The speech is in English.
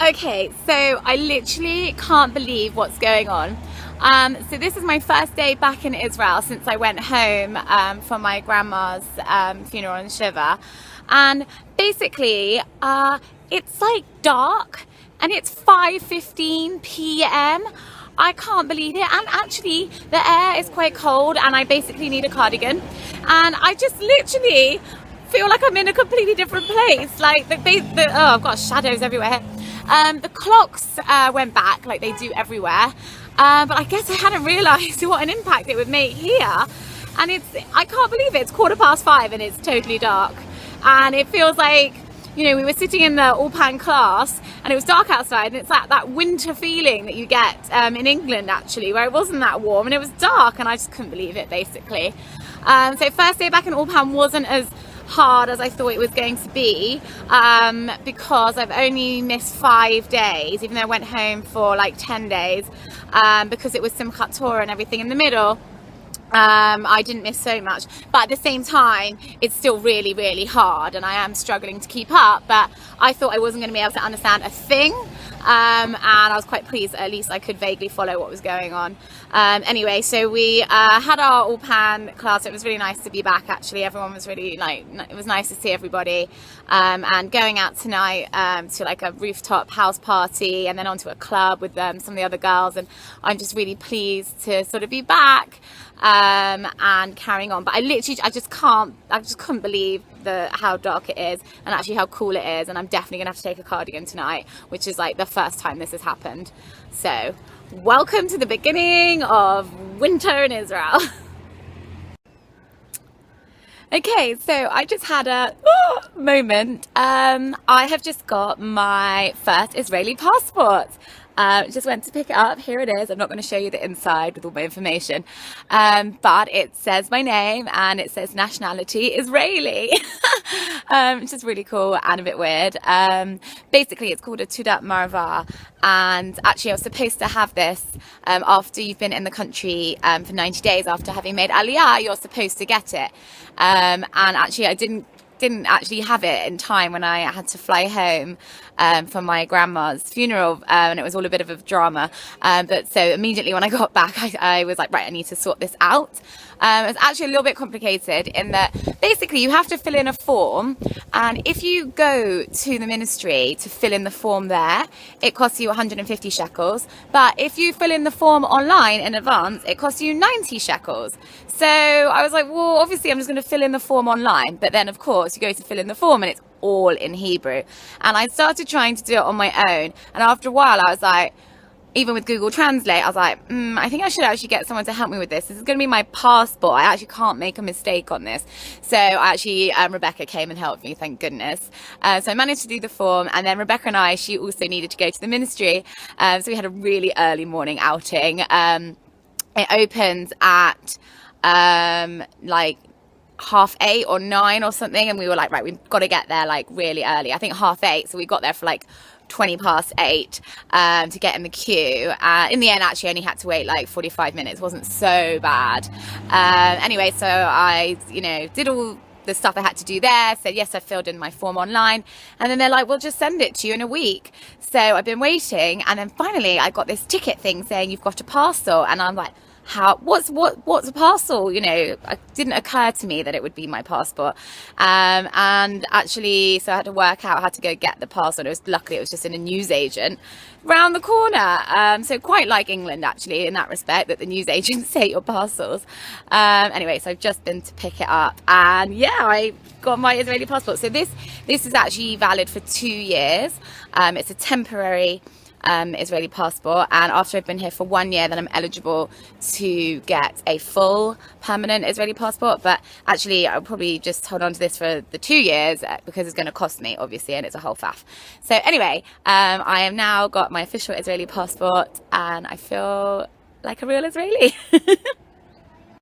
Okay, so I literally can't believe what's going on. So this is my first day back in Israel since I went home for my grandma's funeral in Shiva. And basically, it's like dark and it's 5:15 p.m. I can't believe it. And actually, the air is quite cold and I basically need a cardigan. And I just literally feel like I'm in a completely different place. Like, oh, I've got shadows everywhere. The clocks went back like they do everywhere, but I guess I hadn't realised what an impact it would make here. And I can't believe it. It's 5:15 and it's totally dark. And it feels like, we were sitting in the All-Pan class and it was dark outside, and it's that winter feeling that you get in England actually, where it wasn't that warm and it was dark, and I just couldn't believe it basically. So first day back in All-Pan wasn't as hard as I thought it was going to be, because I've only missed 5 days, even though I went home for like 10 days, because it was Simchat Torah and everything in the middle. I didn't miss so much, but at the same time it's still really, really hard and I am struggling to keep up. But I thought I wasn't going to be able to understand a thing, and I was quite pleased that at least I could vaguely follow what was going on. Anyway, so we had our All-Pan class. It was really nice to be back actually. Everyone was really it was nice to see everybody, and going out tonight to like a rooftop house party and then onto a club with some of the other girls, and I'm just really pleased to sort of be back and carrying on. But I just couldn't believe how dark it is and actually how cool it is, and I'm definitely gonna have to take a cardigan tonight, which is like the first time this has happened. So welcome to the beginning of winter in Israel. Okay, so I just had a moment. I have just got my first Israeli passport. Just went to pick it up. Here it is. I'm not going to show you the inside with all my information, but it says my name and it says nationality Israeli, which is really cool and a bit weird. Basically, it's called a Tudat Marva, and actually I was supposed to have this after you've been in the country for 90 days after having made Aliyah. You're supposed to get it, and actually I didn't actually have it in time when I had to fly home for my grandma's funeral, and it was all a bit of a drama, but so immediately when I got back I was like, right, I need to sort this out. It's actually a little bit complicated in that basically you have to fill in a form, and if you go to the ministry to fill in the form there, it costs you 150 shekels, but if you fill in the form online in advance, it costs you 90 shekels. So I was like, well, obviously I'm just going to fill in the form online, but then of course you go to fill in the form and it's all in Hebrew, and I started trying to do it on my own, and after a while I was like, even with Google Translate, I was like, I think I should actually get someone to help me with this. This is going to be my passport. I actually can't make a mistake on this. So actually, Rebecca came and helped me, thank goodness. So I managed to do the form, and then Rebecca and she also needed to go to the ministry. So we had a really early morning outing. It opens at like 8:30 or 9 or something, and we were like, right, we've got to get there like really early. I think 8:30, so we got there for like 8:20 to get in the queue. In the end, actually only had to wait like 45 minutes. It wasn't so bad. Anyway, so I did all the stuff I had to do there, said yes, I filled in my form online, and then they're like, we'll just send it to you in a week. So I've been waiting, and then finally I got this ticket thing saying you've got a parcel, and I'm like, what's a parcel? It didn't occur to me that it would be my passport, and actually so I had to work out how to go get the parcel. Luckily it was just in a newsagent round the corner, so quite like England actually in that respect, that the newsagents take your parcels. Anyway, so I've just been to pick it up, and yeah, I got my Israeli passport. So this is actually valid for 2 years. It's a temporary Israeli passport, and after I've been here for 1 year, then I'm eligible to get a full permanent Israeli passport. But actually I'll probably just hold on to this for the 2 years because it's going to cost me, obviously, and it's a whole faff. So anyway, I have now got my official Israeli passport and I feel like a real Israeli.